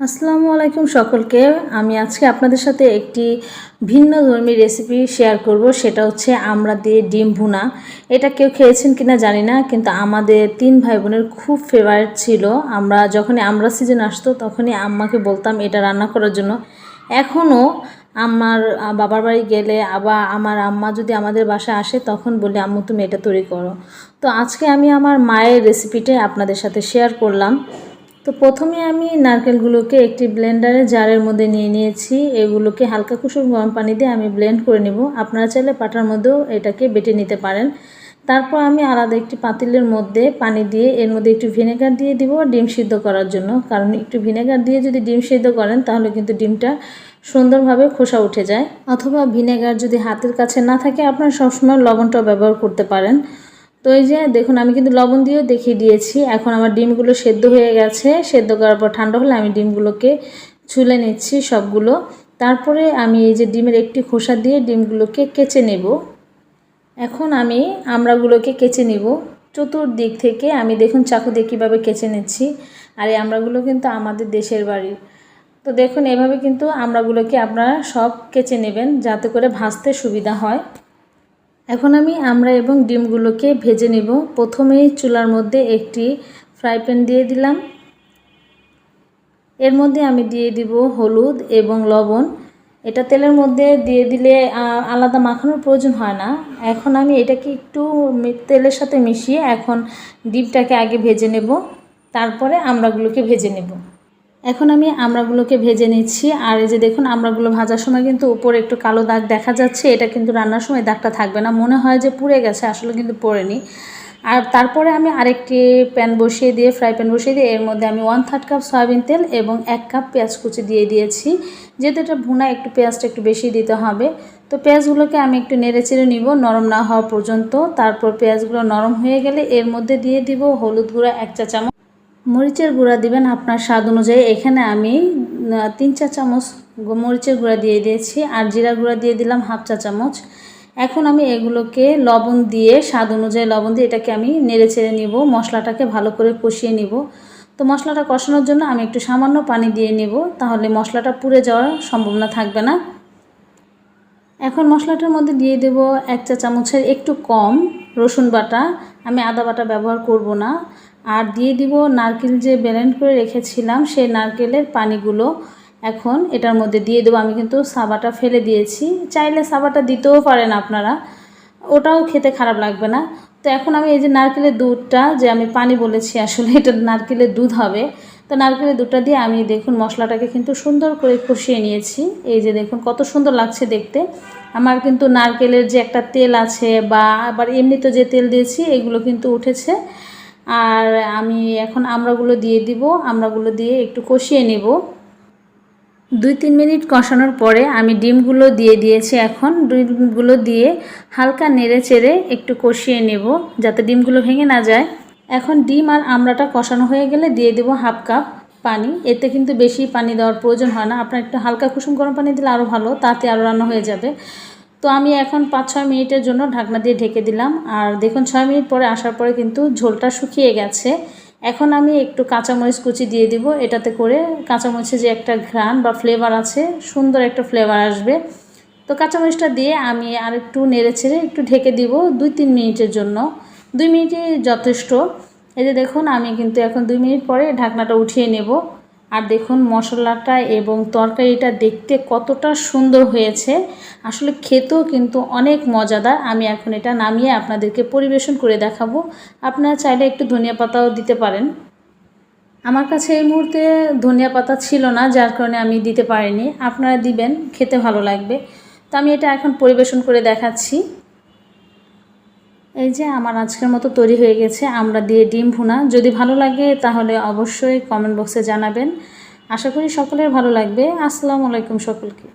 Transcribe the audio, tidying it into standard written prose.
আসসালামু আলাইকুম সকলকে। আমি আজকে আপনাদের সাথে একটি ভিন্ন ধর্মী রেসিপি শেয়ার করব। সেটা হচ্ছে আমড়া দিয়ে ডিম ভুনা। এটা কেউ খেয়েছেন কিনা জানি না, কিন্তু আমাদের 3 ভাই বোনের খুব ফেভারিট ছিল। আমরা যখনই আমড়া সিজন আসতো তখনই আম্মাকে বলতাম এটা রান্না করার জন্য। এখনও আমার বাবার বাড়ি গেলে আবার আমার আম্মা যদি আমাদের বাসায় আসে তখন বলি, আম্মু তুমি এটা তৈরি করো। তো আজকে আমি আমার মায়ের রেসিপিটাই আপনাদের সাথে শেয়ার করলাম। তো প্রথমে আমি নারকেলগুলোকে একটি ব্লেন্ডারে জারের মধ্যে নিয়ে নিয়েছি। এগুলোকে হালকা কুসুম গরম পানি দিয়ে আমি ব্লেন্ড করে নেব। আপনারা চাইলে পাটার মধ্যেও এটাকে বেটে নিতে পারেন। তারপর আমি আলাদা একটি পাতিলের মধ্যে পানি দিয়ে এর মধ্যে একটু ভিনেগার দিয়ে দিব ডিম সিদ্ধ করার জন্য। কারণ একটু ভিনেগার দিয়ে যদি ডিম সিদ্ধ করেন তাহলে কিন্তু ডিমটা সুন্দরভাবে খোসা উঠে যায়। অথবা ভিনেগার যদি হাতের কাছে না থাকে আপনারা সবসময় লবণটাও ব্যবহার করতে পারেন। তো এই যে দেখুন, আমি কিন্তু লবণ দিয়েও দেখিয়ে দিয়েছি। এখন আমার ডিমগুলো সেদ্ধ হয়ে গেছে। সেদ্ধ করার পর ঠান্ডা হলে আমি ডিমগুলোকে ছুলে নিচ্ছি সবগুলো। তারপরে আমি এই যে ডিমের একটি খোসা দিয়ে ডিমগুলোকে কেচে নেব। এখন আমি আমড়াগুলোকে কেচে নেব চতুর্দিক থেকে। আমি দেখুন চাকু দিয়ে কীভাবে কেচে নিচ্ছি। আর এই আমড়াগুলো কিন্তু আমাদের দেশের বাড়ির। তো দেখুন এভাবে কিন্তু আমড়াগুলোকে আপনারা সব কেচে নেবেন যাতে করে ভাজতে সুবিধা হয়। এখন আমি আমড়া এবং ডিমগুলোকে ভেজে নেব। প্রথমেই চুলার মধ্যে একটি ফ্রাই প্যান দিয়ে দিলাম। এর মধ্যে আমি দিয়ে দিব হলুদ এবং লবণ। এটা তেলের মধ্যে দিয়ে দিলে আলাদা মাখানোর প্রয়োজন হয় না। এখন আমি এটাকে একটু তেলের সাথে মিশিয়ে এখন ডিমটাকে আগে ভেজে নেব, তারপরে আমড়াগুলোকে ভেজে নেব। এখন আমি আমড়াগুলোকে ভেজে নিচ্ছি। আর এই যে দেখুন আমড়াগুলো ভাজার সময় কিন্তু উপরে একটু কালো দাগ দেখা যাচ্ছে। এটা কিন্তু রান্নার সময় দাগটা থাকবে না, মনে হয় যে পুড়ে গেছে, আসলে কিন্তু পোড়েনি। আর তারপরে আমি আরেকটি প্যান বসিয়ে দিয়ে ফ্রাই প্যান বসিয়ে দিয়ে এর মধ্যে আমি 1/3 কাপ সয়াবিন তেল এবং 1 কাপ পেঁয়াজ কুচি দিয়ে দিয়েছি। যেহেতু এটা ভুনা একটু পেঁয়াজটা একটু বেশি দিতে হবে। তো পেঁয়াজগুলোকে আমি একটু নেড়ে চেড়ে নিব নরম না হওয়া পর্যন্ত। তারপর পেঁয়াজগুলো নরম হয়ে গেলে এর মধ্যে দিয়ে দিব হলুদ গুঁড়া 1 চা চামচ, মরিচের গুঁড়া দিবেন আপনার স্বাদ অনুযায়ী। এখানে আমি 3-4 চামচ মরিচের গুঁড়া দিয়ে দিয়েছি। আর জিরা গুঁড়া দিয়ে দিলাম 1/2 চা চামচ। এখন আমি এগুলোকে লবণ দিয়ে স্বাদ অনুযায়ী লবণ দিয়ে এটাকে আমি নেড়ে চেড়ে নিব, মশলাটাকে ভালো করে কষিয়ে নিব। তো মশলাটা কষানোর জন্য আমি একটু সামান্য পানি দিয়ে নেব, তাহলে মশলাটা পুড়ে যাওয়ার সম্ভাবনা থাকবে না। এখন মশলাটার মধ্যে দিয়ে দেব 1 চা চামচের একটু কম রসুন বাটা। আমি আদা বাটা ব্যবহার করব না। আর দিয়ে দিব নারকেল যে ব্লেন্ড করে রেখেছিলাম সেই নারকেলের পানিগুলো। এখন এটার মধ্যে দিয়ে দেবো। আমি কিন্তু সাবাটা ফেলে দিয়েছি, চাইলে সাবাটা দিতেও পারেন আপনারা, ওটাও খেতে খারাপ লাগবে না। তো এখন আমি এই যে নারকেলের দুধটা, যে আমি পানি বলেছি আসলে এটা নারকেলের দুধ হবে। তো নারকেলের দুধটা দিয়ে আমি দেখুন মশলাটাকে কিন্তু সুন্দর করে কষিয়ে নিয়েছি। এই যে দেখুন কত সুন্দর লাগছে দেখতে। আমার কিন্তু নারকেলের যে একটা তেল আছে বা আবার এমনিতে যে তেল দিয়েছি এগুলো কিন্তু উঠেছে। আর আমি এখন আমড়াগুলো দিয়ে দিব। আমড়াগুলো দিয়ে একটু কষিয়ে নেব। 2-3 মিনিট কষানোর পরে আমি ডিমগুলো দিয়ে দিয়েছি। এখন ডিমগুলো দিয়ে হালকা নেড়ে চেড়ে একটু কষিয়ে নেব যাতে ডিমগুলো ভেঙে না যায়। এখন ডিম আর আমড়াটা কষানো হয়ে গেলে দিয়ে দেব 1/2 কাপ পানি। এতে কিন্তু বেশি পানি দেওয়ার প্রয়োজন হয় না, আপনার একটু হালকা কুসুম গরম পানি দিলে আরও ভালো, তাতে আরও রান্না হয়ে যাবে। তো আমি এখন 5-6 মিনিটের জন্য ঢাকনা দিয়ে ঢেকে দিলাম। আর দেখুন 6 মিনিট পরে আসার পরে কিন্তু ঝোলটা শুকিয়ে গেছে। এখন আমি একটু কাঁচামরিচ কুচি দিয়ে দিব। এটাতে করে কাঁচামরিচে যে একটা ঘ্রাণ বা ফ্লেভার আছে, সুন্দর একটা ফ্লেভার আসবে। তো কাঁচামরিচটা দিয়ে আমি আর একটু নেড়ে ছেড়ে একটু ঢেকে দিব 2-3 মিনিটের জন্য। 2 মিনিটই যথেষ্ট। এই যে দেখুন আমি কিন্তু এখন 2 মিনিট পরে ঢাকনাটা উঠিয়ে নেব। আর দেখুন মশলাটা এবং তরকারিটা দেখতে কতটা সুন্দর হয়েছে, আসলে খেতেও কিন্তু অনেক মজাদার। আমি এখন এটা নামিয়ে আপনাদেরকে পরিবেশন করে দেখাবো। আপনারা চাইলে একটু ধনিয়া পাতাও দিতে পারেন। আমার কাছে এই মুহূর্তে ধনিয়া পাতা ছিল না, যার কারণে আমি দিতে পারিনি। আপনারা দিবেন, খেতে ভালো লাগবে। তো আমি এটা এখন পরিবেশন করে দেখাচ্ছি। এই যে আমার আজকের মতো তৈরি হয়ে গেছে আমড়া দিয়ে ডিম ভুনা। যদি ভালো লাগে তাহলে অবশ্যই কমেন্ট বক্সে জানাবেন। আশা করি সকলের ভালো লাগবে। আসসালামু আলাইকুম সকলকে।